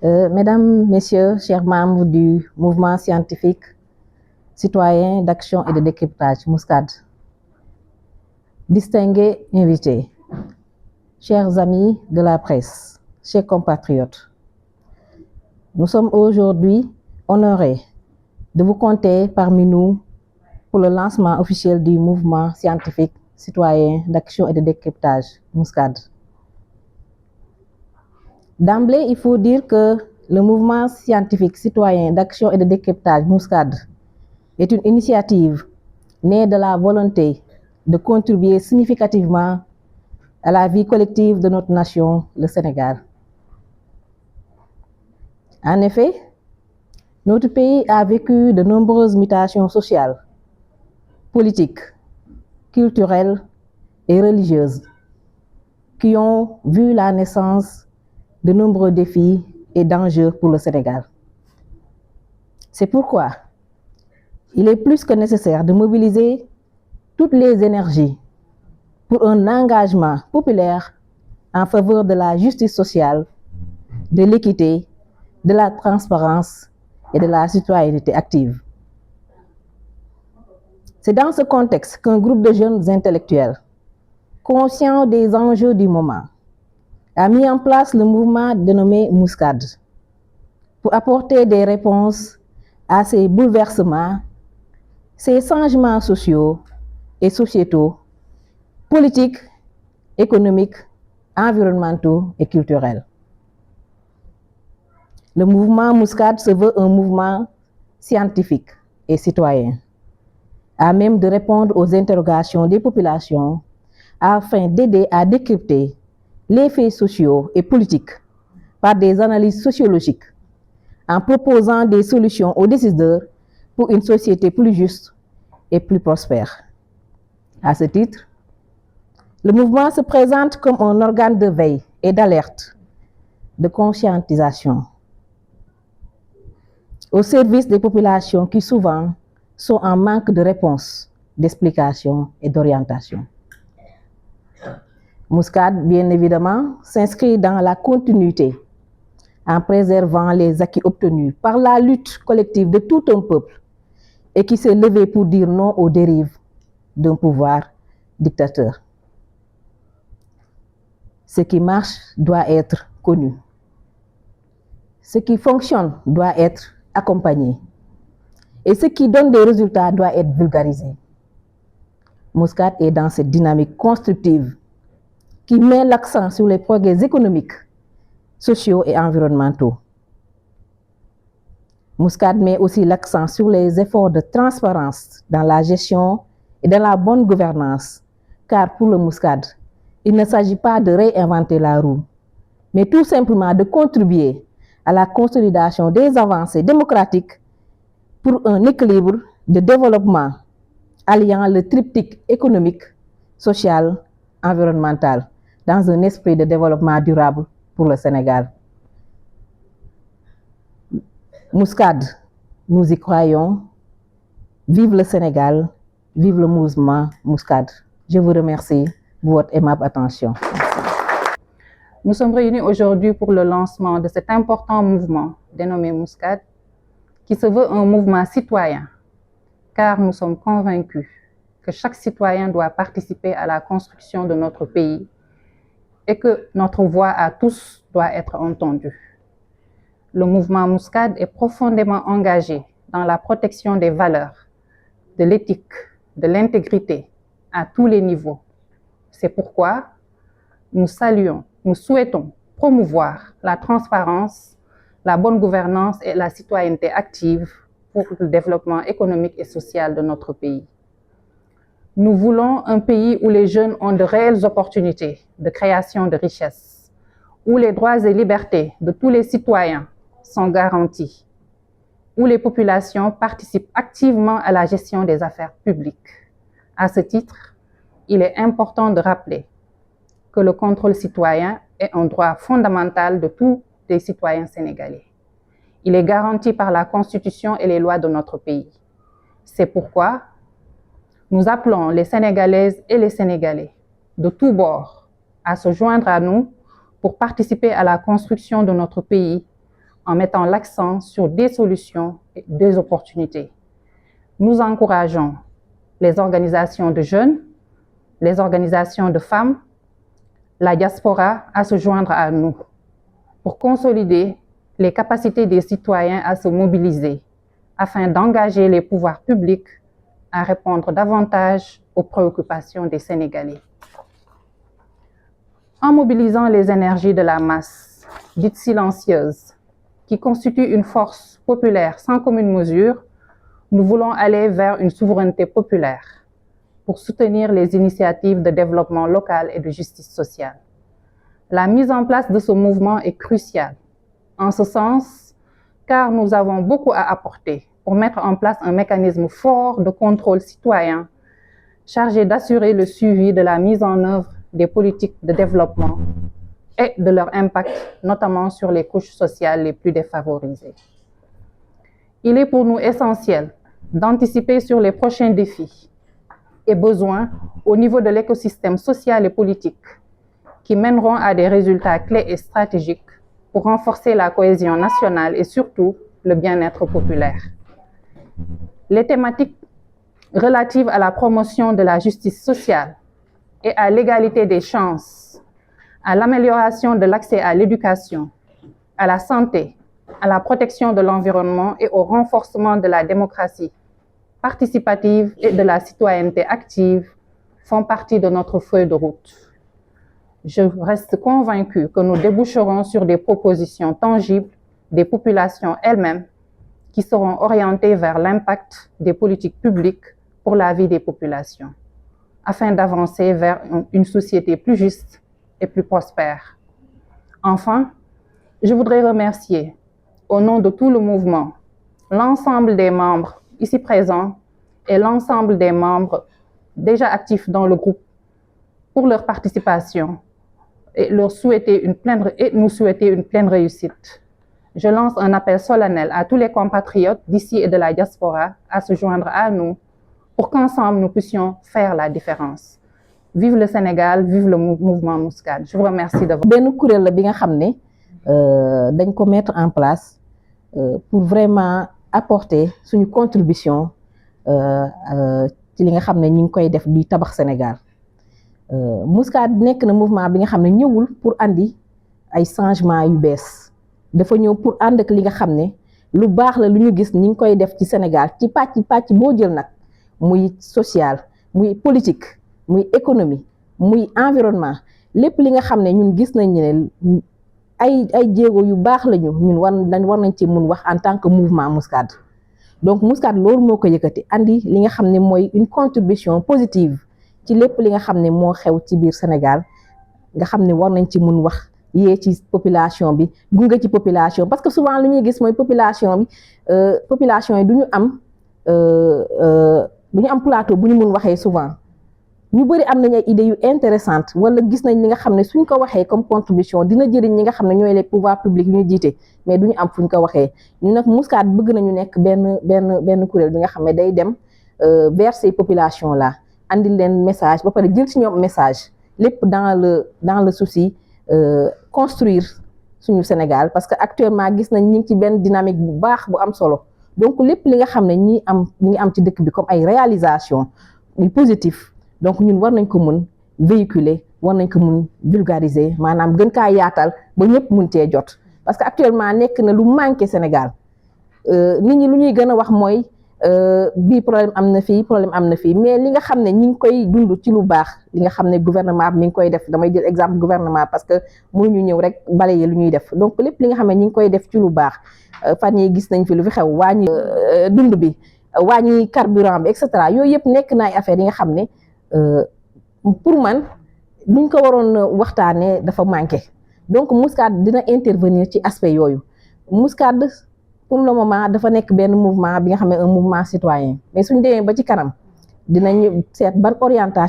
Mesdames, Messieurs, chers membres du mouvement scientifique citoyen d'action et de décryptage MOUSCAD, distingués invités, chers amis de la presse, chers compatriotes, nous sommes aujourd'hui honorés de vous compter parmi nous pour le lancement officiel du mouvement scientifique citoyen d'action et de décryptage MOUSCAD. D'emblée, il faut dire que le mouvement scientifique citoyen d'action et de décryptage MOUSCAD est une initiative née de la volonté de contribuer significativement à la vie collective de notre nation, le Sénégal. En effet, notre pays a vécu de nombreuses mutations sociales, politiques, culturelles et religieuses qui ont vu la naissance de nombreux défis et d'enjeux pour le Sénégal. C'est pourquoi il est plus que nécessaire de mobiliser toutes les énergies pour un engagement populaire en faveur de la justice sociale, de l'équité, de la transparence et de la citoyenneté active. C'est dans ce contexte qu'un groupe de jeunes intellectuels, conscients des enjeux du moment, a mis en place le mouvement dénommé MOUSCAD pour apporter des réponses à ces bouleversements, ces changements sociaux et sociétaux, politiques, économiques, environnementaux et culturels. Le mouvement MOUSCAD se veut un mouvement scientifique et citoyen, à même de répondre aux interrogations des populations afin d'aider à décrypter les faits sociaux et politiques par des analyses sociologiques, en proposant des solutions aux décideurs pour une société plus juste et plus prospère. À ce titre, le mouvement se présente comme un organe de veille et d'alerte, de conscientisation, au service des populations qui souvent sont en manque de réponses, d'explications et d'orientation. MOUSCAD, bien évidemment, s'inscrit dans la continuité en préservant les acquis obtenus par la lutte collective de tout un peuple et qui s'est levé pour dire non aux dérives d'un pouvoir dictateur. Ce qui marche doit être connu. Ce qui fonctionne doit être accompagné. Et ce qui donne des résultats doit être vulgarisé. MOUSCAD est dans cette dynamique constructive qui met l'accent sur les progrès économiques, sociaux et environnementaux. MOUSCAD met aussi l'accent sur les efforts de transparence dans la gestion et dans la bonne gouvernance, car pour le MOUSCAD, il ne s'agit pas de réinventer la roue, mais tout simplement de contribuer à la consolidation des avancées démocratiques pour un équilibre de développement alliant le triptyque économique, social, environnemental, dans un esprit de développement durable pour le Sénégal. MOUSCAD, nous y croyons. Vive le Sénégal, vive le mouvement MOUSCAD. Je vous remercie pour votre aimable attention. Nous sommes réunis aujourd'hui pour le lancement de cet important mouvement dénommé MOUSCAD, qui se veut un mouvement citoyen, car nous sommes convaincus que chaque citoyen doit participer à la construction de notre pays et que notre voix à tous doit être entendue. Le mouvement MOUSCAD est profondément engagé dans la protection des valeurs, de l'éthique, de l'intégrité à tous les niveaux. C'est pourquoi nous souhaitons promouvoir la transparence, la bonne gouvernance et la citoyenneté active pour le développement économique et social de notre pays. Nous voulons un pays où les jeunes ont de réelles opportunités de création de richesses, où les droits et libertés de tous les citoyens sont garantis, où les populations participent activement à la gestion des affaires publiques. À ce titre, il est important de rappeler que le contrôle citoyen est un droit fondamental de tous les citoyens sénégalais. Il est garanti par la Constitution et les lois de notre pays. C'est pourquoi nous appelons les Sénégalaises et les Sénégalais de tous bords à se joindre à nous pour participer à la construction de notre pays en mettant l'accent sur des solutions et des opportunités. Nous encourageons les organisations de jeunes, les organisations de femmes, la diaspora à se joindre à nous pour consolider les capacités des citoyens à se mobiliser afin d'engager les pouvoirs publics à répondre davantage aux préoccupations des Sénégalais. En mobilisant les énergies de la masse, dites silencieuses, qui constituent une force populaire sans commune mesure, nous voulons aller vers une souveraineté populaire pour soutenir les initiatives de développement local et de justice sociale. La mise en place de ce mouvement est cruciale, en ce sens, car nous avons beaucoup à apporter pour mettre en place un mécanisme fort de contrôle citoyen chargé d'assurer le suivi de la mise en œuvre des politiques de développement et de leur impact, notamment sur les couches sociales les plus défavorisées. Il est pour nous essentiel d'anticiper sur les prochains défis et besoins au niveau de l'écosystème social et politique qui mèneront à des résultats clés et stratégiques pour renforcer la cohésion nationale et surtout le bien-être populaire. Les thématiques relatives à la promotion de la justice sociale et à l'égalité des chances, à l'amélioration de l'accès à l'éducation, à la santé, à la protection de l'environnement et au renforcement de la démocratie participative et de la citoyenneté active font partie de notre feuille de route. Je reste convaincue que nous déboucherons sur des propositions tangibles des populations elles-mêmes qui seront orientées vers l'impact des politiques publiques pour la vie des populations, afin d'avancer vers une société plus juste et plus prospère. Enfin, je voudrais remercier, au nom de tout le mouvement, l'ensemble des membres ici présents et l'ensemble des membres déjà actifs dans le groupe pour leur participation et nous souhaiter une pleine réussite. Je lance un appel solennel à tous les compatriotes d'ici et de la diaspora à se joindre à nous pour qu'ensemble nous puissions faire la différence. Vive le Sénégal, vive le mouvement Muscade. Je vous remercie de votre... benn kuréel la bi nga xam ne dañ ko mettre en place pour vraiment apporter suñu contribution ci li nga xam ne ñu ngi koy def di tabax Sénégal. Muscade nekk na mouvement bi nga xam ne ñëwul pour andi ay changement yu bees dafa ñëw pour ànd ak li nga xam ne lu baax la lu ñu gis ñu ngi koy def ci Sénégal ci pàcc boo jël nag muy social muy politique muy économie muy environnement lépp li nga xam ne ñun gis nañ ne ay jéego yu baax lañu ñun war nañ ci mun wax en tant que mouvement Muscade. Donc Muscade loolu moo ko yëkkati andi li nga xam ne mooy une contribution positive ci lépp li nga xam ne moo xew ci biir Sénégal nga xam ne war nañ ci mun wax yee ci population bi gunge ci population parce que souvent lu ñuy gis mooy population yi du ñu am plateau bu ñu mun waxee souvent ñu bëri am nañ ay idées yu intéressantes wala gis nañ li nga xam ne suñ ko waxee comme contribution dina jëriñ ñi nga xam ne ñooy les pouvoirs publics yu ñu jiite mais du ñu am fuñ ko waxee ñu nag Muscade bëgg nañu nekk benn kuréel bi nga xam ne day dem vers ces populations là andi leen message ba pare jël ci ñoom message lépp dans le souci construire suñu Sénégal parce que actuellement gis nañ ñi ngi ci benn dynamique bu baax bu am solo donc lépp li nga xam ne ñi ngi am ci dëkk bi comme ay réalisation yu positif donc ñun war nañ ko mun véhiculer war nañ ko mun vulgariser maanaam gën kaa yaatal ba ñëpp mun cee jot parce que actuellement nekk na lu manqué Sénégal nit ñi lu ñuy gën a wax mooy bii problème am na fii mais li nga xam ne ñi ngi koy dund ci lu baax li nga xam ne gouvernement bi mi ngi koy def damay jël exemple gouvernement parce que mënuñu ñëw rek balayer lu ñuy def donc lépp li nga xam ne ñi ngi koy def ci lu baax fan yi gis nañ fi lu fi xew wàññi dund bi wàññi carburant bi et cetera yooyu yëpp nekk na ay affaires yi nga xam ne pour man luñ ko waroon waxtaanee dafa manqué donc Muscade dina intervenir ci aspect yooyu Muscade pour le moment dafa nekk benn mouvement bi nga xam ne un mouvement citoyen mais suñ demee ba ci kanam dinañu seet ban orientation